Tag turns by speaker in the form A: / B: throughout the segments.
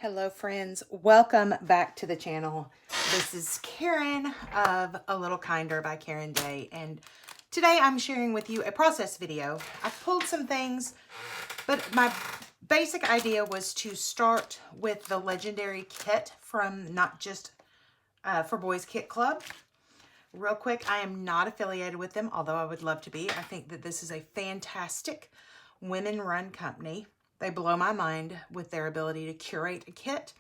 A: Hello friends, welcome back to the channel. This is Karen of A Little Kinder by Karen Day, and today I'm sharing with you a process video. I've pulled some things, but my basic idea was to start with the legendary kit from Not Just for Boys Kit Club. Real quick, I am not affiliated with them, although I would love to be. I think that this is a fantastic women-run company. They blow my mind with their ability to curate a kit.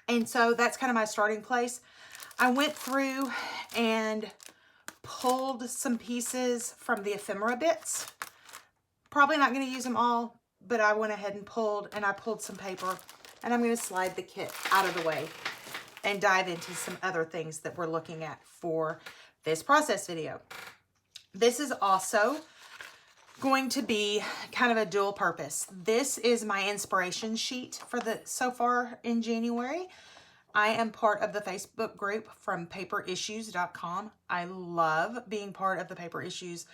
A: And so that's kind of my starting place. I went through and pulled some pieces from the ephemera bits. Probably not going to use them all, but I went ahead and pulled some paper, and I'm going to slide the kit out of the way and dive into some other things that we're looking at for this process video. This is also going to be kind of a dual purpose. This is my inspiration sheet for so far in January. I am part of the Facebook group from paperissues.com. I love being part of the Paper Issues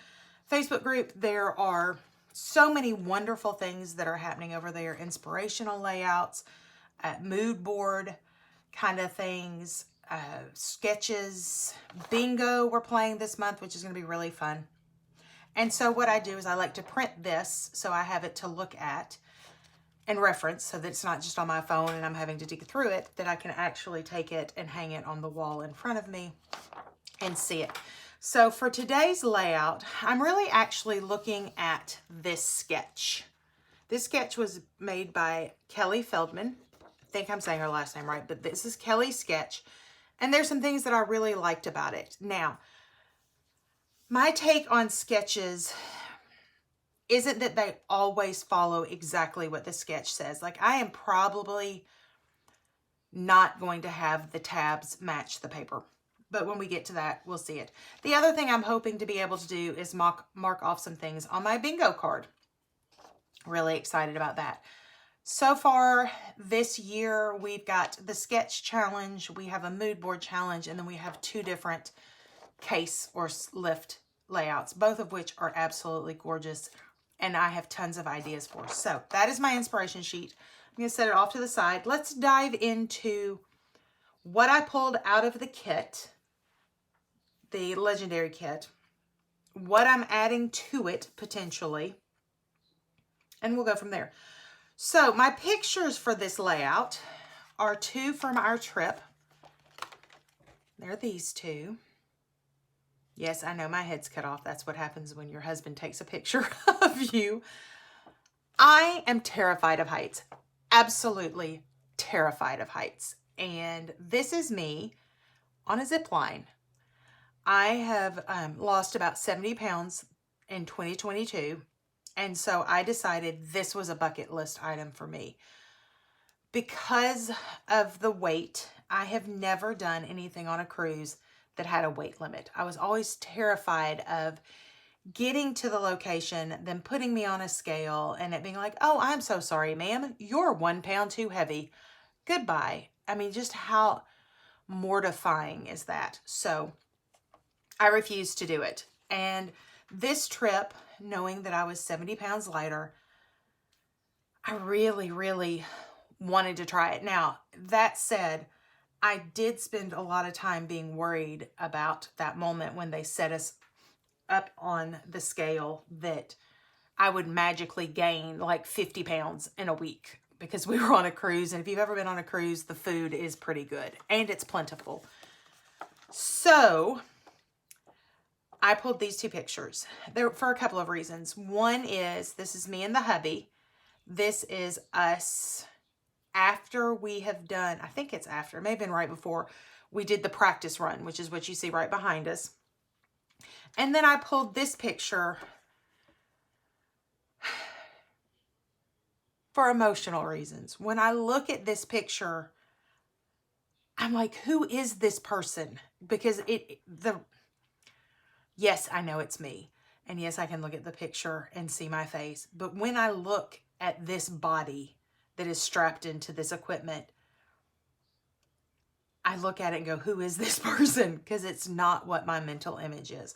A: Facebook group. There are so many wonderful things that are happening over there. Inspirational layouts, mood board kind of things, sketches, bingo we're playing this month, which is going to be really fun. And so what I do is I like to print this so I have it to look at and reference so that it's not just on my phone and I'm having to dig through it, that I can actually take it and hang it on the wall in front of me and see it. So for today's layout, I'm really actually looking at this sketch. This sketch was made by Kelly Feldman. I think I'm saying her last name right, but this is Kelly's sketch. And there's some things that I really liked about it. Now, my take on sketches isn't that they always follow exactly what the sketch says. Like, I am probably not going to have the tabs match the paper. But when we get to that, we'll see it. The other thing I'm hoping to be able to do is mark off some things on my bingo card. Really excited about that. So far this year, we've got the sketch challenge, we have a mood board challenge, and then we have two different case or lift layouts, both of which are absolutely gorgeous, and I have tons of ideas for. So that is my inspiration sheet. I'm going to set it off to the side. Let's dive into what I pulled out of the kit, the legendary kit, what I'm adding to it potentially, and we'll go from there. So my pictures for this layout are two from our trip. They're these two. Yes, I know my head's cut off. That's what happens when your husband takes a picture of you. I am terrified of heights. Absolutely terrified of heights. And this is me on a zip line. I have lost about 70 pounds in 2022. And so I decided this was a bucket list item for me. Because of the weight, I have never done anything on a cruise that had a weight limit. I was always terrified of getting to the location, then putting me on a scale and it being like, oh, I'm so sorry, ma'am, you're 1 pound too heavy. Goodbye. I mean, just how mortifying is that? So I refused to do it. And this trip, knowing that I was 70 pounds lighter, I really, really wanted to try it. Now, that said, I did spend a lot of time being worried about that moment when they set us up on the scale that I would magically gain like 50 pounds in a week because we were on a cruise. And if you've ever been on a cruise, the food is pretty good and it's plentiful. So I pulled these two pictures there for a couple of reasons. One is this is me and the hubby. This is us after we have done, I think it's after, it may have been right before we did the practice run, which is what you see right behind us. And then I pulled this picture for emotional reasons. When I look at this picture, I'm like, who is this person? Because yes, I know it's me. And yes, I can look at the picture and see my face. But when I look at this body that is strapped into this equipment, I look at it and go, who is this person? Because it's not what my mental image is.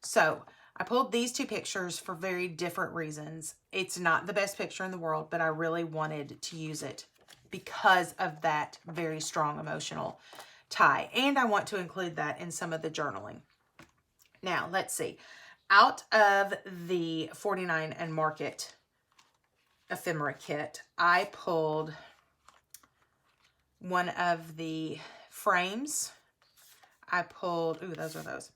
A: So I pulled these two pictures for very different reasons. It's not the best picture in the world, but I really wanted to use it because of that very strong emotional tie. And I want to include that in some of the journaling. Now, let's see. Out of the 49 and Market ephemera kit, I pulled one of the frames. I pulled, ooh, those are those.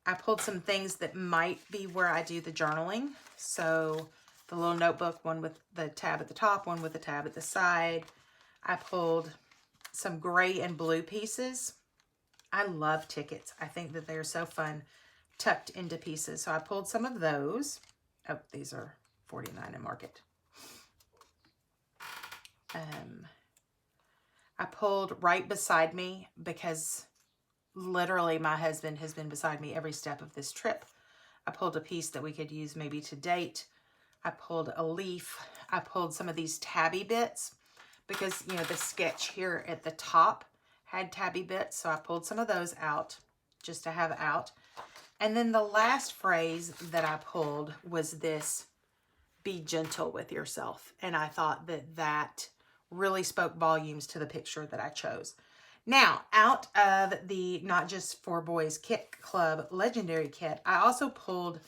A: I pulled some things that might be where I do the journaling. So the little notebook, one with the tab at the top, one with the tab at the side. I pulled some gray and blue pieces. I love tickets. I think that they're so fun tucked into pieces. So I pulled some of those. Oh, these are 49 and Market. I pulled Right Beside Me because literally my husband has been beside me every step of this trip. I pulled a piece that we could use maybe to date. I pulled a leaf. I pulled some of these tabby bits because, you know, the sketch here at the top had tabby bits. So I pulled some of those out just to have out. And then the last phrase that I pulled was this, be gentle with yourself. And I thought that that really spoke volumes to the picture that I chose. Now, out of the Not Just for Boys Kit Club Legendary Kit, I also pulled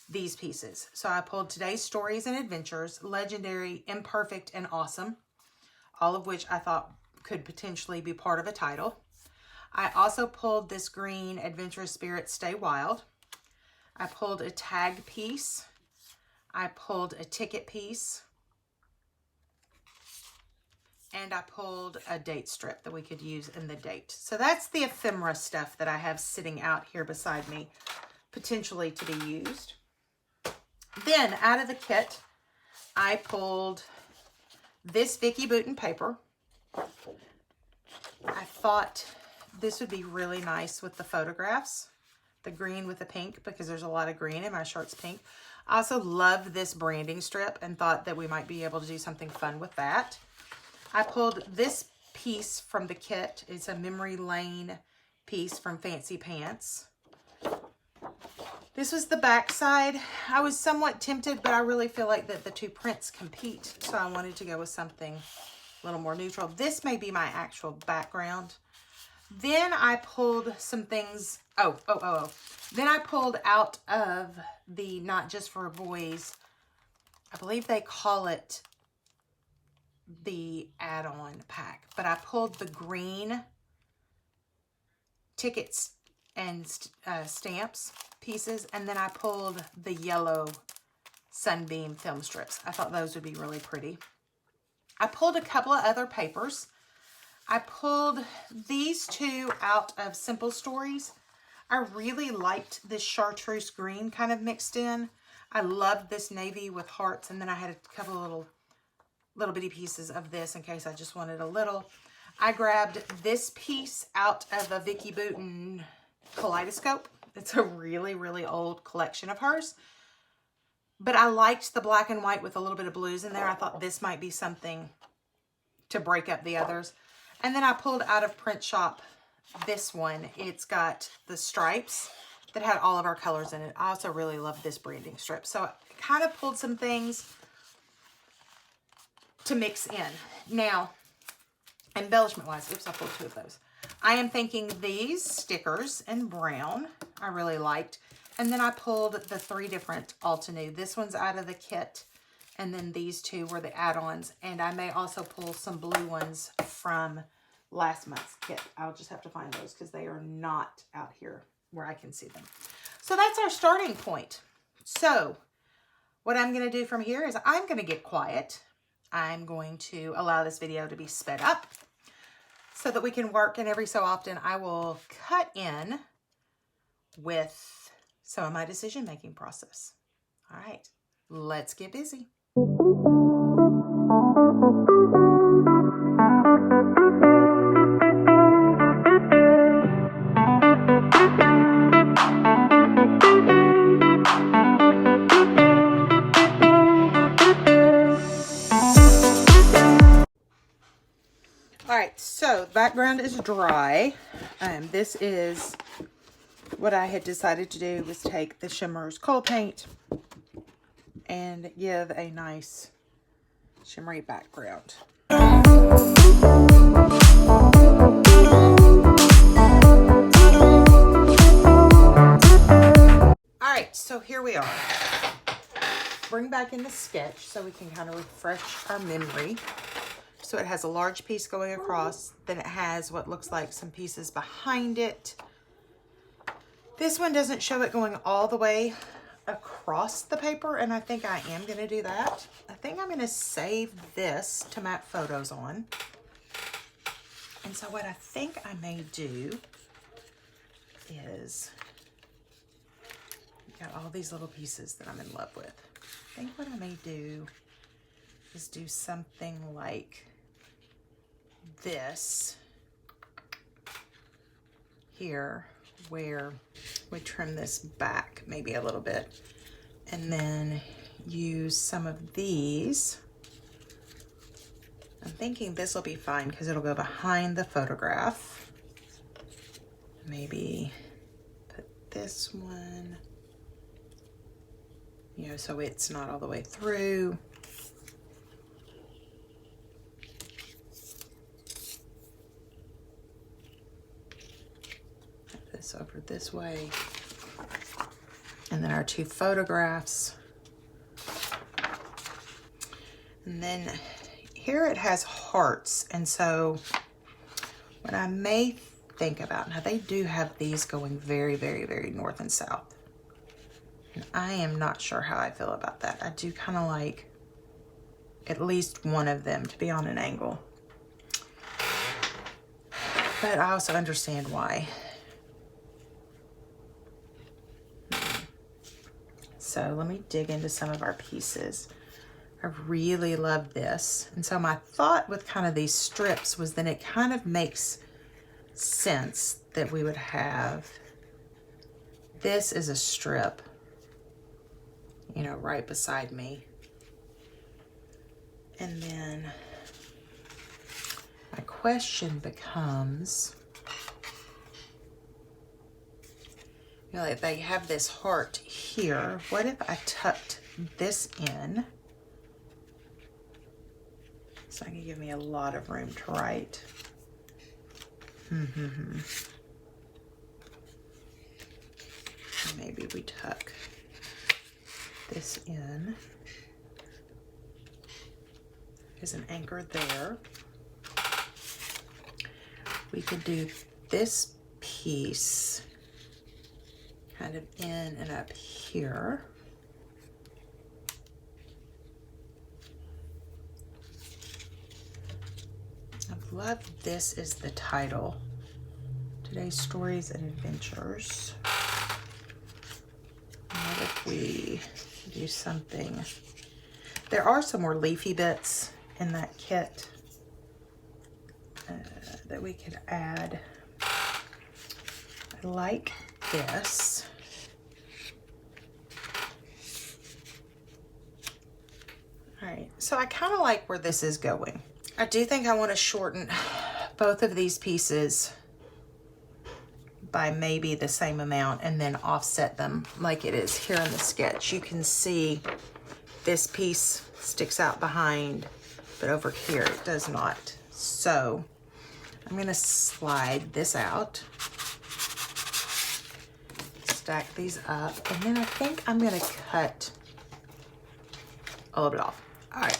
A: these pieces. So I pulled Today's Stories and Adventures, Legendary, Imperfect, and Awesome, all of which I thought could potentially be part of a title. I also pulled this green Adventurous Spirit Stay Wild. I pulled a tag piece. I pulled a ticket piece. And I pulled a date strip that we could use in the date. So that's the ephemera stuff that I have sitting out here beside me, potentially to be used. Then out of the kit, I pulled this Vicki Boutin paper. I thought this would be really nice with the photographs, the green with the pink, because there's a lot of green and my shirt's pink. I also love this branding strip and thought that we might be able to do something fun with that. I pulled this piece from the kit. It's a Memory Lane piece from Fancy Pants. This was the back side. I was somewhat tempted, but I really feel like that the two prints compete. So I wanted to go with something a little more neutral. This may be my actual background. Then I pulled some things. Then I pulled out of the Not Just for Boys, I believe they call it the add-on pack, but I pulled the green tickets and stamps pieces, and then I pulled the yellow Sunbeam film strips. I thought those would be really pretty. I pulled a couple of other papers. I pulled these two out of Simple Stories. I really liked this chartreuse green kind of mixed in. I loved this navy with hearts, and then I had a couple of little bitty pieces of this in case I just wanted a little. I grabbed this piece out of a Vicki Boutin kaleidoscope. It's a really, really old collection of hers. But I liked the black and white with a little bit of blues in there. I thought this might be something to break up the others. And then I pulled out of Print Shop this one. It's got the stripes that had all of our colors in it. I also really love this branding strip. So I kind of pulled some things to mix in. Now, embellishment wise, oops, I pulled two of those. I am thinking these stickers in brown I really liked. And then I pulled the three different Altenew. This one's out of the kit. And then these two were the add-ons. And I may also pull some blue ones from last month's kit. I'll just have to find those because they are not out here where I can see them. So that's our starting point. So what I'm going to do from here is I'm going to get quiet. I'm going to allow this video to be sped up so that we can work, and every so often I will cut in with some of my decision-making process. All right, let's get busy. Alright, so the background is dry. This is what I had decided to do, was take the Shimmerz coal paint and give a nice shimmery background. All right, so here we are. Bring back in the sketch so we can kind of refresh our memory. So it has a large piece going across, then it has what looks like some pieces behind it. This one doesn't show it going all the way across the paper, and I think I am going to do that. I think I'm going to save this to map photos on. And so what I think I may do is, got all these little pieces that I'm in love with. I think what I may do is do something like this here, where we trim this back maybe a little bit, and then use some of these. I'm thinking this will be fine because it'll go behind the photograph. Maybe put this one, you know, so it's not all the way through. Put this over this way. And then our two photographs. And then here it has hearts. And so what I may think about, now they do have these going very, very, very north and south. And I am not sure how I feel about that. I do kind of like at least one of them to be on an angle. But I also understand why. So let me dig into some of our pieces. I really love this. And so my thought with kind of these strips was then it kind of makes sense that we would have, this is a strip, you know, right beside me. And then my question becomes, you know, like they have this heart here. What if I tucked this in? So I can give me a lot of room to write. Maybe we tuck this in. There's an anchor there. We could do this piece kind of in and up here. I love this is the title. Today's Stories and Adventures. What if we do something? There are some more leafy bits in that kit that we could add. I like this. All right, so I kind of like where this is going. I do think I want to shorten both of these pieces by maybe the same amount and then offset them like it is here in the sketch. You can see this piece sticks out behind, but over here it does not. So I'm going to slide this out, stack these up, and then I think I'm going to cut a little bit off. All right.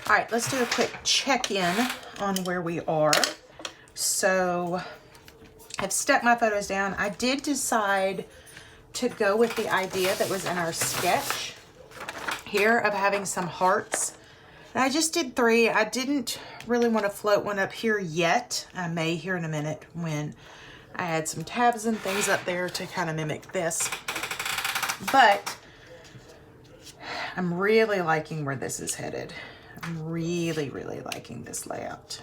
A: All right, let's do a quick check-in on where we are. So I've stuck my photos down. I did decide to go with the idea that was in our sketch here of having some hearts. And I just did 3. I didn't really want to float one up here yet. I may here in a minute when I add some tabs and things up there to kind of mimic this. But I'm really liking where this is headed. I'm really, really liking this layout.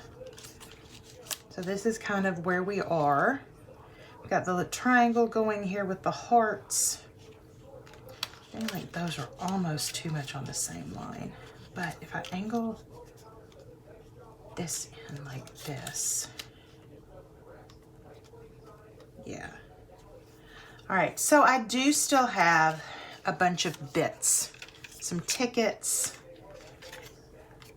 A: So this is kind of where we are. We've got the little triangle going here with the hearts. I feel like those are almost too much on the same line. But if I angle this in like this, yeah. All right, so I do still have a bunch of bits, some tickets.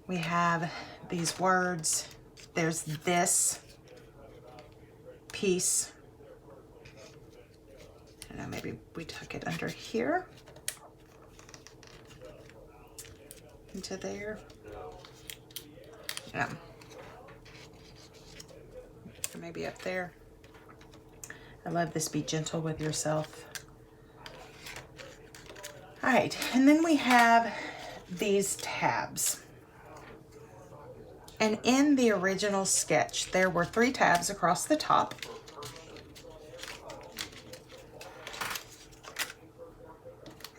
A: We have these words. There's this piece. I don't know, maybe we tuck it under here. Into there. Yeah. Or maybe up there. I love this be gentle with yourself. All right, and then we have these tabs. And in the original sketch, there were 3 tabs across the top.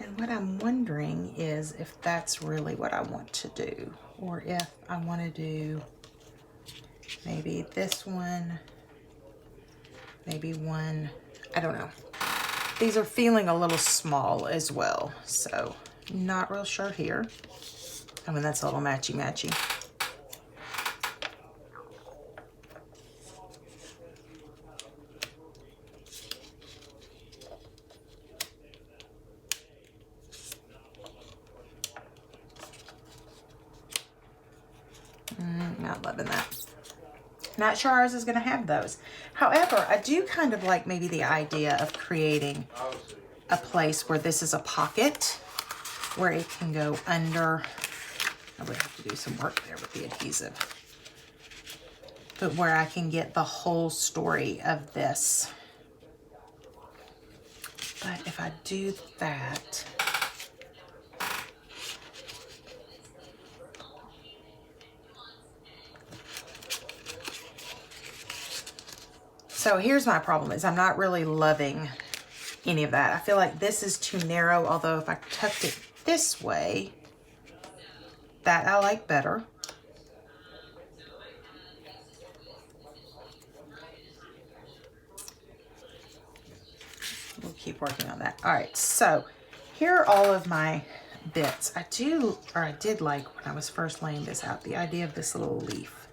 A: And what I'm wondering is if that's really what I want to do, or if I want to do maybe this one, maybe one, I don't know. These are feeling a little small as well, so not real sure here. I mean, that's a little matchy-matchy. Not loving that. Not sure ours is going to have those. However, I do kind of like maybe the idea of creating a place where this is a pocket where it can go under. I would have to do some work there with the adhesive. But where I can get the whole story of this. But if I do that, so here's my problem is I'm not really loving any of that. I feel like this is too narrow, although if I tucked it this way, that I like better. We'll keep working on that. All right, so here are all of my bits. I did like when I was first laying this out, the idea of this little leaf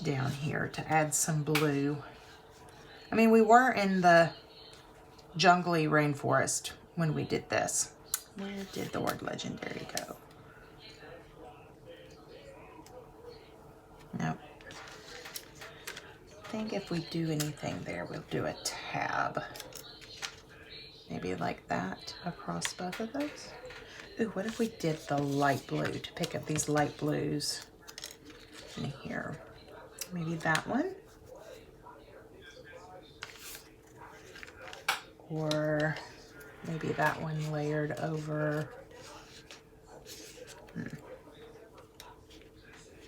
A: down here to add some blue. I mean, we were in the jungly rainforest when we did this. Where did the word legendary go? Nope. I think if we do anything there, we'll do a tab. Maybe like that across both of those. Ooh, what if we did the light blue to pick up these light blues in here? Maybe that one. Or maybe that one layered over.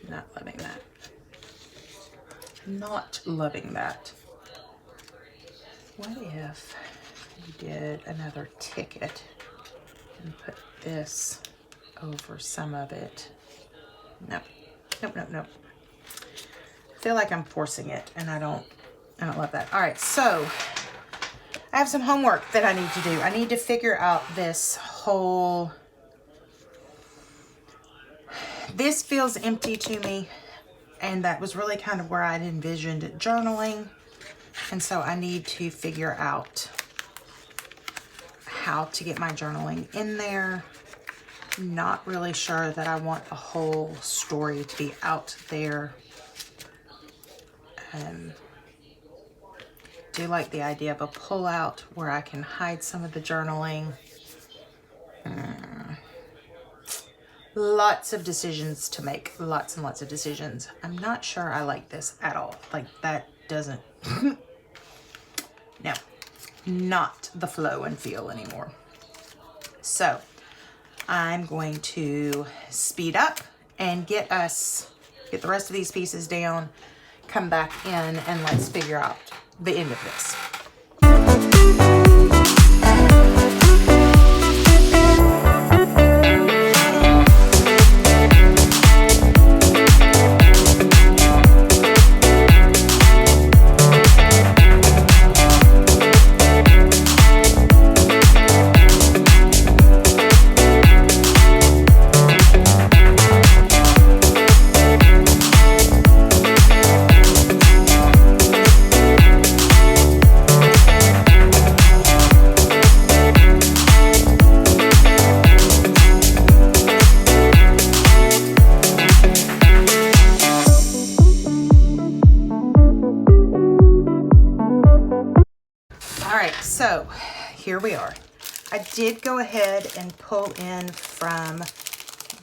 A: Not loving that. Not loving that. What if we did another ticket and put this over some of it? Nope. Nope, nope, nope. I feel like I'm forcing it and I don't love that. All right, so I have some homework that I need to do. I need to figure out this whole, this feels empty to me, and that was really kind of where I'd envisioned journaling, and so I need to figure out how to get my journaling in there. Not really sure that I want the whole story to be out there. Do like the idea of a pull-out where I can hide some of the journaling. Lots of decisions to make, lots and lots of decisions. I'm not sure I like this at all. Like that doesn't, no, not the flow and feel anymore. So I'm going to speed up and get the rest of these pieces down, come back in, and let's figure out the end of this. So here we are. I did go ahead and pull in from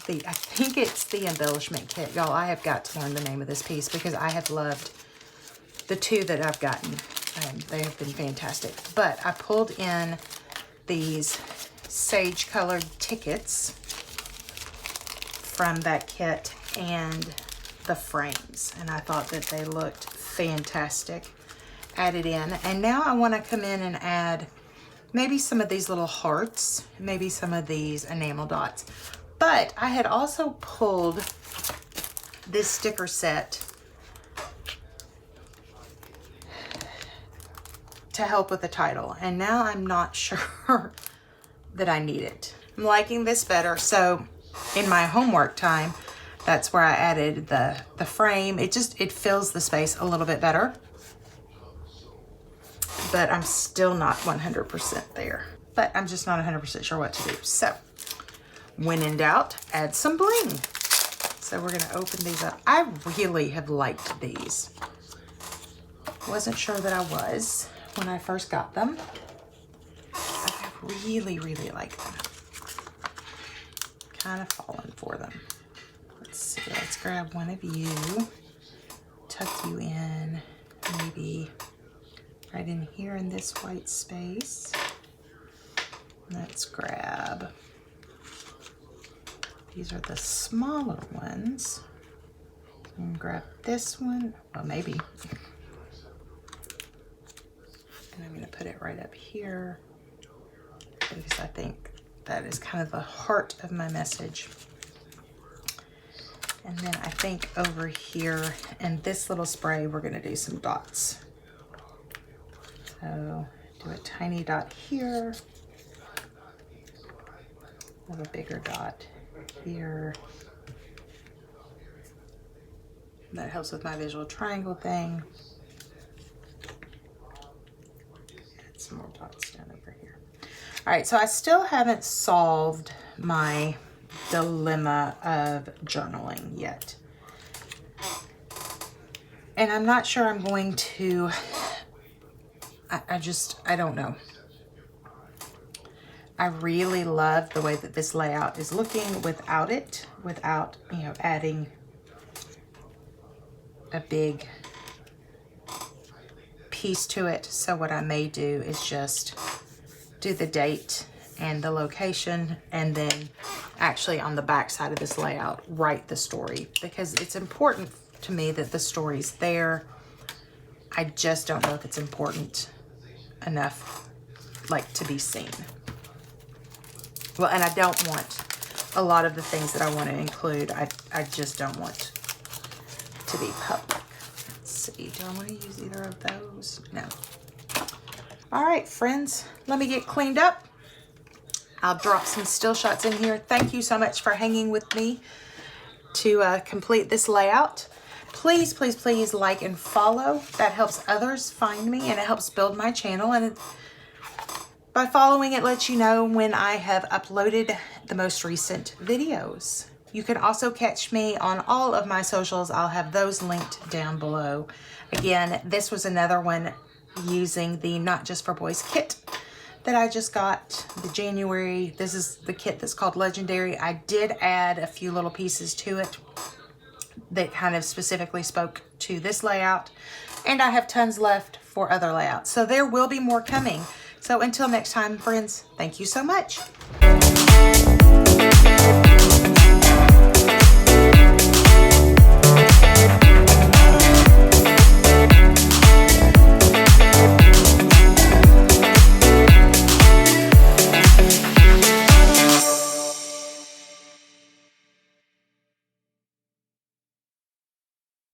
A: the, I think it's the embellishment kit. Y'all, I have got to learn the name of this piece because I have loved the two that I've gotten. They have been fantastic. But I pulled in these sage colored tickets from that kit and the frames. And I thought that they looked fantastic. Added in, and now I want to come in and add maybe some of these little hearts, maybe some of these enamel dots. But I had also pulled this sticker set to help with the title, and now I'm not sure that I need it. I'm liking this better. So in my homework time, that's where I added the frame. It fills the space a little bit better. But I'm still not 100% there. But I'm just not 100% sure what to do. So, when in doubt, add some bling. So we're gonna open these up. I really have liked these. Wasn't sure that I was when I first got them. But I really, really like them. Kind of falling for them. Let's see, let's grab one of you. Tuck you in, maybe right in here in this white space. Let's grab, these are the smaller ones. And grab this one, well maybe. And I'm gonna put it right up here because I think that is kind of the heart of my message. And then I think over here in this little spray, we're gonna do some dots. So do a tiny dot here, a little bigger dot here. That helps with my visual triangle thing. Add some more dots down over here. All right, so I still haven't solved my dilemma of journaling yet. And I'm not sure I'm going to, I don't know. I really love the way that this layout is looking without it, without, you know, adding a big piece to it. So what I may do is just do the date and the location, and then actually on the back side of this layout, write the story, because it's important to me that the story's there. I just don't know if it's important enough, like, to be seen. Well, and I don't want a lot of the things that I want to include. I just don't want to be public. Let's see, do I want to use either of those? No. All right, friends, let me get cleaned up. I'll drop some still shots in here. Thank you so much for hanging with me to complete this layout. Please, please, please like and follow. That helps others find me, and it helps build my channel. And by following, it lets you know when I have uploaded the most recent videos. You can also catch me on all of my socials. I'll have those linked down below. Again, this was another one using the Not Just for Boys kit that I just got, the January. This is the kit that's called Legendary. I did add a few little pieces to it that kind of specifically spoke to this layout. And I have tons left for other layouts. So there will be more coming. So until next time, friends, thank you so much.